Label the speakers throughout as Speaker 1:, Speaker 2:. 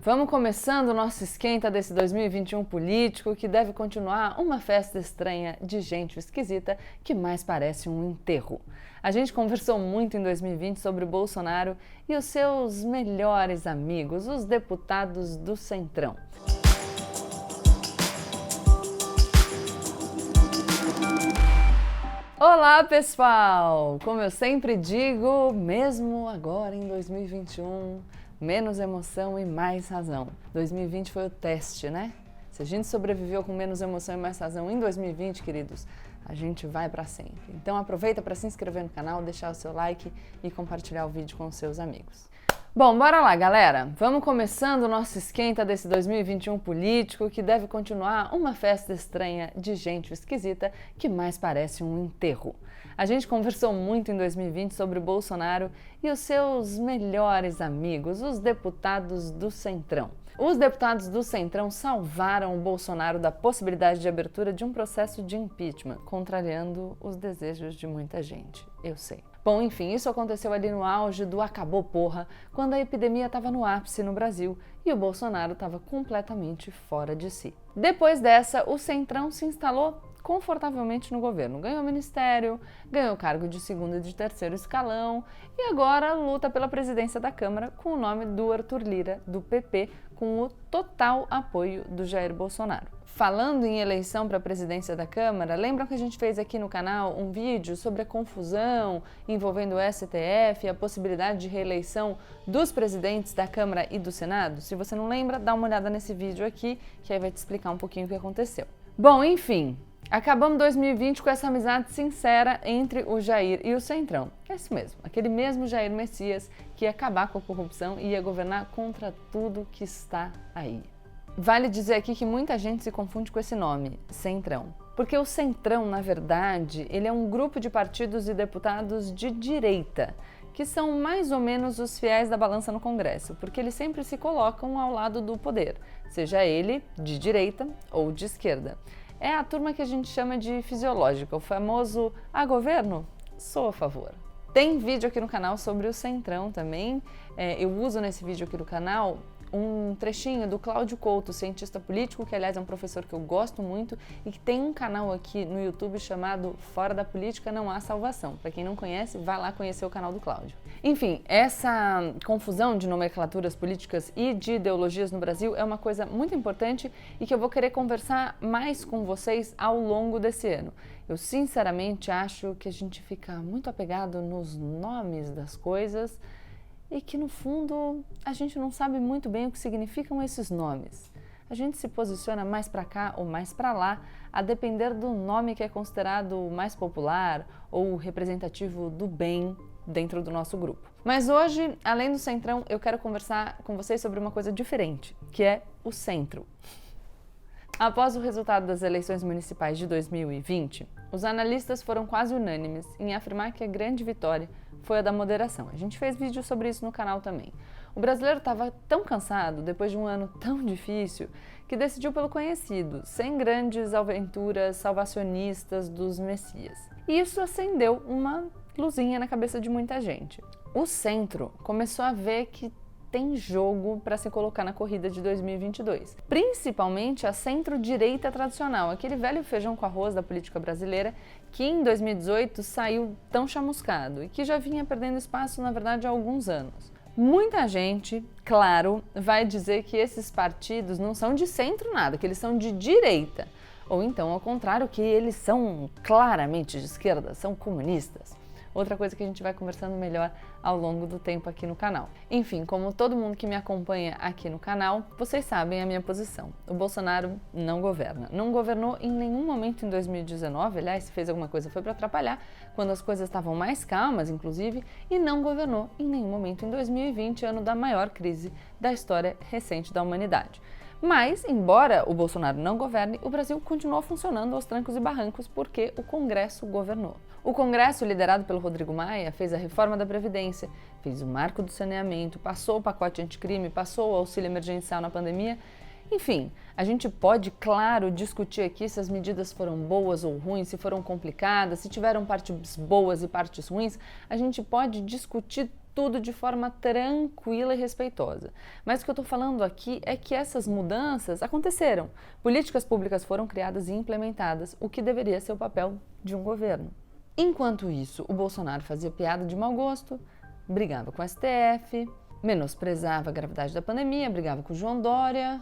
Speaker 1: Vamos começando o nosso esquenta desse 2021 político que deve continuar uma festa estranha de gente esquisita que mais parece um enterro. A gente conversou muito em 2020 sobre o Bolsonaro e os seus melhores amigos, os deputados do Centrão. Olá, pessoal! Como eu sempre digo, mesmo agora em 2021, menos emoção e mais razão. 2020 foi o teste, né? Se a gente sobreviveu com menos emoção e mais razão em 2020, queridos, a gente vai pra sempre. Então aproveita para se inscrever no canal, deixar o seu like e compartilhar o vídeo com os seus amigos. Bom, bora lá, galera! Vamos começando o nosso esquenta desse 2021 político que deve continuar uma festa estranha de gente esquisita que mais parece um enterro. A gente conversou muito em 2020 sobre o Bolsonaro e os seus melhores amigos, os deputados do Centrão. Os deputados do Centrão salvaram o Bolsonaro da possibilidade de abertura de um processo de impeachment, contrariando os desejos de muita gente, eu sei. Bom, enfim, isso aconteceu ali no auge do acabou porra, quando a epidemia estava no ápice no Brasil e o Bolsonaro estava completamente fora de si. Depois dessa, o Centrão se instalou confortavelmente no governo. Ganhou ministério, ganhou cargo de segundo e de terceiro escalão e agora luta pela presidência da Câmara com o nome do Arthur Lira, do PP, com o total apoio do Jair Bolsonaro. Falando em eleição para a presidência da Câmara, lembram que a gente fez aqui no canal um vídeo sobre a confusão envolvendo o STF e a possibilidade de reeleição dos presidentes da Câmara e do Senado? Se você não lembra, dá uma olhada nesse vídeo aqui, que aí vai te explicar um pouquinho o que aconteceu. Bom, enfim, acabamos 2020 com essa amizade sincera entre o Jair e o Centrão. É isso mesmo, aquele mesmo Jair Messias que ia acabar com a corrupção e ia governar contra tudo que está aí. Vale dizer aqui que muita gente se confunde com esse nome, Centrão. Porque o Centrão, na verdade, ele é um grupo de partidos e deputados de direita, que são mais ou menos os fiéis da balança no Congresso, porque eles sempre se colocam ao lado do poder, seja ele de direita ou de esquerda. É a turma que a gente chama de fisiológica, o famoso "a governo? Sou a favor". Tem vídeo aqui no canal sobre o Centrão também, eu uso nesse vídeo aqui no canal um trechinho do Cláudio Couto, cientista político, que aliás é um professor que eu gosto muito e que tem um canal aqui no YouTube chamado Fora da Política Não Há Salvação. Para quem não conhece, vai lá conhecer o canal do Cláudio. Enfim, essa confusão de nomenclaturas políticas e de ideologias no Brasil é uma coisa muito importante e que eu vou querer conversar mais com vocês ao longo desse ano. Eu sinceramente acho que a gente fica muito apegado nos nomes das coisas e que, no fundo, a gente não sabe muito bem o que significam esses nomes. A gente se posiciona mais para cá ou mais para lá, a depender do nome que é considerado mais popular ou representativo do bem dentro do nosso grupo. Mas hoje, além do Centrão, eu quero conversar com vocês sobre uma coisa diferente, que é o centro. Após o resultado das eleições municipais de 2020, os analistas foram quase unânimes em afirmar que a grande vitória foi a da moderação. A gente fez vídeo sobre isso no canal também. O brasileiro estava tão cansado, depois de um ano tão difícil, que decidiu pelo conhecido, sem grandes aventuras salvacionistas dos messias. E isso acendeu uma luzinha na cabeça de muita gente. O centro começou a ver que tem jogo para se colocar na corrida de 2022. Principalmente a centro-direita tradicional, aquele velho feijão com arroz da política brasileira que em 2018 saiu tão chamuscado e que já vinha perdendo espaço, na verdade, há alguns anos. Muita gente, claro, vai dizer que esses partidos não são de centro nada, que eles são de direita. Ou então, ao contrário, que eles são claramente de esquerda, são comunistas. Outra coisa que a gente vai conversando melhor ao longo do tempo aqui no canal. Enfim, como todo mundo que me acompanha aqui no canal, vocês sabem a minha posição. O Bolsonaro não governa. Não governou em nenhum momento em 2019, aliás, se fez alguma coisa foi para atrapalhar, quando as coisas estavam mais calmas, inclusive, e não governou em nenhum momento em 2020, ano da maior crise da história recente da humanidade. Mas, embora o Bolsonaro não governe, o Brasil continuou funcionando aos trancos e barrancos porque o Congresso governou. O Congresso, liderado pelo Rodrigo Maia, fez a reforma da Previdência, fez o marco do saneamento, passou o pacote anticrime, passou o auxílio emergencial na pandemia. Enfim, a gente pode, claro, discutir aqui se as medidas foram boas ou ruins, se foram complicadas, se tiveram partes boas e partes ruins. A gente pode discutir tudo de forma tranquila e respeitosa. Mas o que eu estou falando aqui é que essas mudanças aconteceram. Políticas públicas foram criadas e implementadas, o que deveria ser o papel de um governo. Enquanto isso, o Bolsonaro fazia piada de mau gosto, brigava com o STF, menosprezava a gravidade da pandemia, brigava com o João Dória,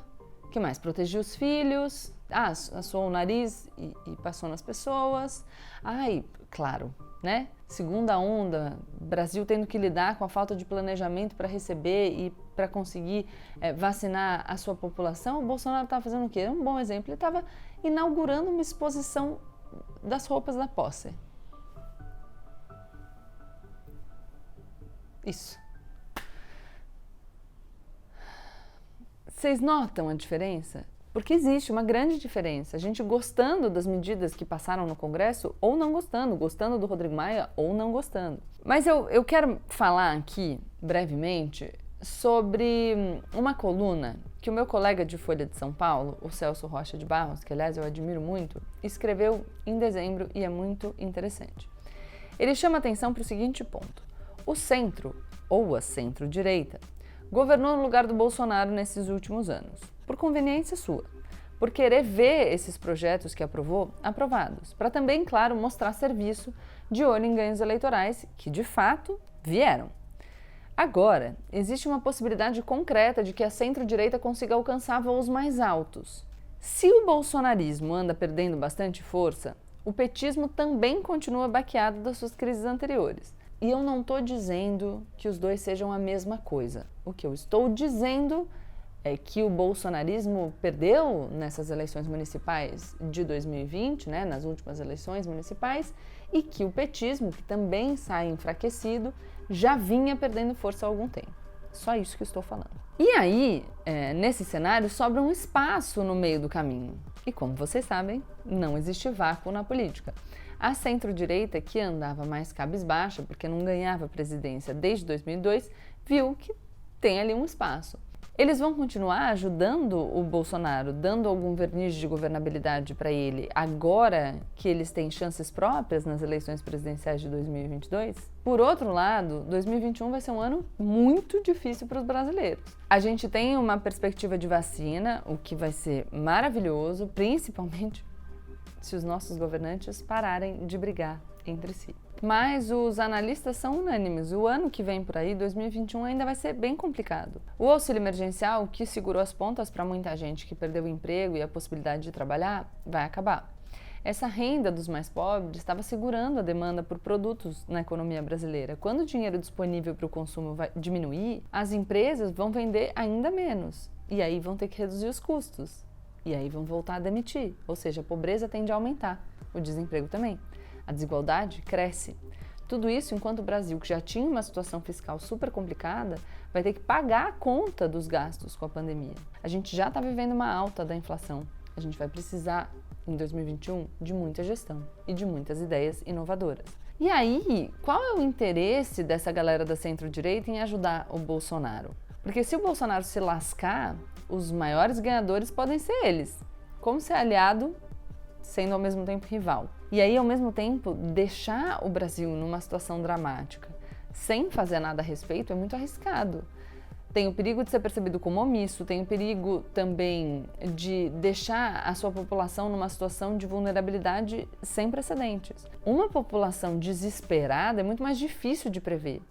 Speaker 1: que mais? Protegia os filhos, assoou o nariz e passou nas pessoas. Ai, claro, né? Segunda onda, Brasil tendo que lidar com a falta de planejamento para receber e para conseguir vacinar a sua população, o Bolsonaro estava fazendo o quê? Um bom exemplo, ele estava inaugurando uma exposição das roupas da posse. Isso. Vocês notam a diferença? Porque existe uma grande diferença. A gente gostando das medidas que passaram no Congresso ou não gostando, gostando do Rodrigo Maia ou não gostando. Mas eu quero falar aqui, brevemente, sobre uma coluna que o meu colega de Folha de São Paulo, o Celso Rocha de Barros, que aliás eu admiro muito, escreveu em dezembro e é muito interessante. Ele chama atenção para o seguinte ponto: o centro, ou a centro-direita, governou no lugar do Bolsonaro nesses últimos anos, por conveniência sua, por querer ver esses projetos que aprovou aprovados, para também, claro, mostrar serviço de olho em ganhos eleitorais que, de fato, vieram. Agora, existe uma possibilidade concreta de que a centro-direita consiga alcançar voos mais altos. Se o bolsonarismo anda perdendo bastante força, o petismo também continua baqueado das suas crises anteriores. E eu não estou dizendo que os dois sejam a mesma coisa. O que eu estou dizendo é que o bolsonarismo perdeu nessas eleições municipais de 2020, né, nas últimas eleições municipais, e que o petismo, que também sai enfraquecido, já vinha perdendo força há algum tempo. Só isso que eu estou falando. E aí, nesse cenário, sobra um espaço no meio do caminho. E como vocês sabem, não existe vácuo na política. A centro-direita, que andava mais cabisbaixa, porque não ganhava presidência desde 2002, viu que tem ali um espaço. Eles vão continuar ajudando o Bolsonaro, dando algum verniz de governabilidade para ele, agora que eles têm chances próprias nas eleições presidenciais de 2022? Por outro lado, 2021 vai ser um ano muito difícil para os brasileiros. A gente tem uma perspectiva de vacina, o que vai ser maravilhoso, principalmente se os nossos governantes pararem de brigar entre si. Mas os analistas são unânimes. O ano que vem por aí, 2021, ainda vai ser bem complicado. O auxílio emergencial, que segurou as pontas para muita gente que perdeu o emprego e a possibilidade de trabalhar, vai acabar. Essa renda dos mais pobres estava segurando a demanda por produtos na economia brasileira. Quando o dinheiro disponível para o consumo vai diminuir, as empresas vão vender ainda menos. E aí vão ter que reduzir os custos. E aí vão voltar a demitir, ou seja, a pobreza tende a aumentar, o desemprego também. A desigualdade cresce. Tudo isso enquanto o Brasil, que já tinha uma situação fiscal super complicada, vai ter que pagar a conta dos gastos com a pandemia. A gente já está vivendo uma alta da inflação. A gente vai precisar, em 2021, de muita gestão e de muitas ideias inovadoras. E aí, qual é o interesse dessa galera da centro-direita em ajudar o Bolsonaro? Porque se o Bolsonaro se lascar, os maiores ganhadores podem ser eles. Como ser aliado, sendo ao mesmo tempo rival. E aí, ao mesmo tempo, deixar o Brasil numa situação dramática sem fazer nada a respeito é muito arriscado. Tem o perigo de ser percebido como omisso, tem o perigo também de deixar a sua população numa situação de vulnerabilidade sem precedentes. Uma população desesperada é muito mais difícil de prever.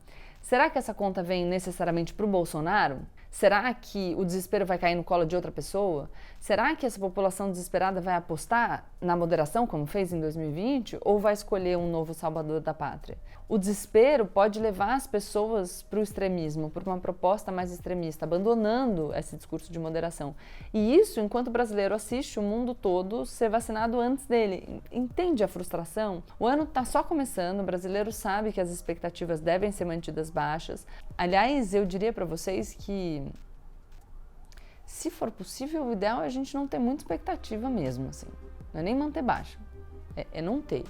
Speaker 1: Será que essa conta vem necessariamente para o Bolsonaro? Será que o desespero vai cair no colo de outra pessoa? Será que essa população desesperada vai apostar na moderação, como fez em 2020, ou vai escolher um novo salvador da pátria? O desespero pode levar as pessoas para o extremismo, por uma proposta mais extremista, abandonando esse discurso de moderação. E isso enquanto o brasileiro assiste o mundo todo ser vacinado antes dele. Entende a frustração? O ano está só começando, o brasileiro sabe que as expectativas devem ser mantidas baixas. Aliás, eu diria para vocês que, se for possível, o ideal é a gente não ter muita expectativa mesmo, assim. Não é nem manter baixa, é não ter.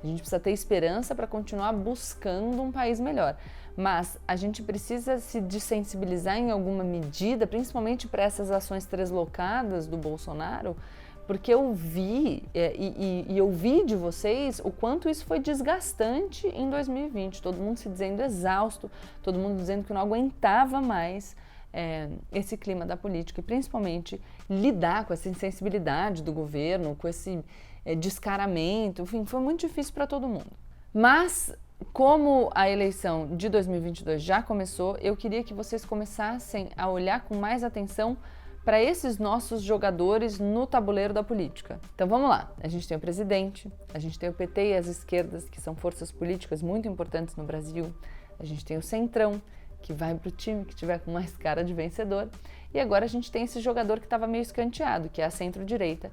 Speaker 1: A gente precisa ter esperança para continuar buscando um país melhor. Mas a gente precisa se desensibilizar em alguma medida, principalmente para essas ações translocadas do Bolsonaro, porque eu vi e eu vi de vocês o quanto isso foi desgastante em 2020. Todo mundo se dizendo exausto, todo mundo dizendo que não aguentava mais esse clima da política e principalmente lidar com essa insensibilidade do governo, com esse descaramento, enfim, foi muito difícil para todo mundo. Mas, como a eleição de 2022 já começou, eu queria que vocês começassem a olhar com mais atenção para esses nossos jogadores no tabuleiro da política. Então vamos lá, a gente tem o presidente, a gente tem o PT e as esquerdas, que são forças políticas muito importantes no Brasil, a gente tem o Centrão, que vai para o time que tiver com mais cara de vencedor, e agora a gente tem esse jogador que estava meio escanteado, que é a centro-direita,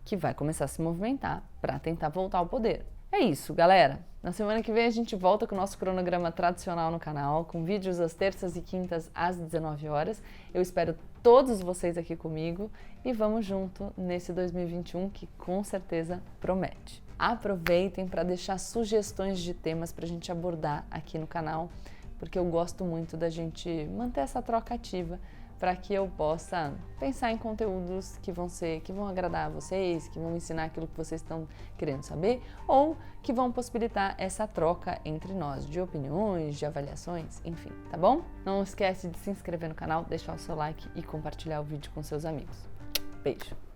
Speaker 1: que vai começar a se movimentar para tentar voltar ao poder. É isso, galera. Na semana que vem a gente volta com o nosso cronograma tradicional no canal, com vídeos às terças e quintas às 19 horas. Eu espero todos vocês aqui comigo e vamos junto nesse 2021 que com certeza promete. Aproveitem para deixar sugestões de temas para a gente abordar aqui no canal, porque eu gosto muito da gente manter essa troca ativa para que eu possa pensar em conteúdos que vão agradar a vocês, que vão ensinar aquilo que vocês estão querendo saber ou que vão possibilitar essa troca entre nós de opiniões, de avaliações, enfim, tá bom? Não esquece de se inscrever no canal, deixar o seu like e compartilhar o vídeo com seus amigos. Beijo!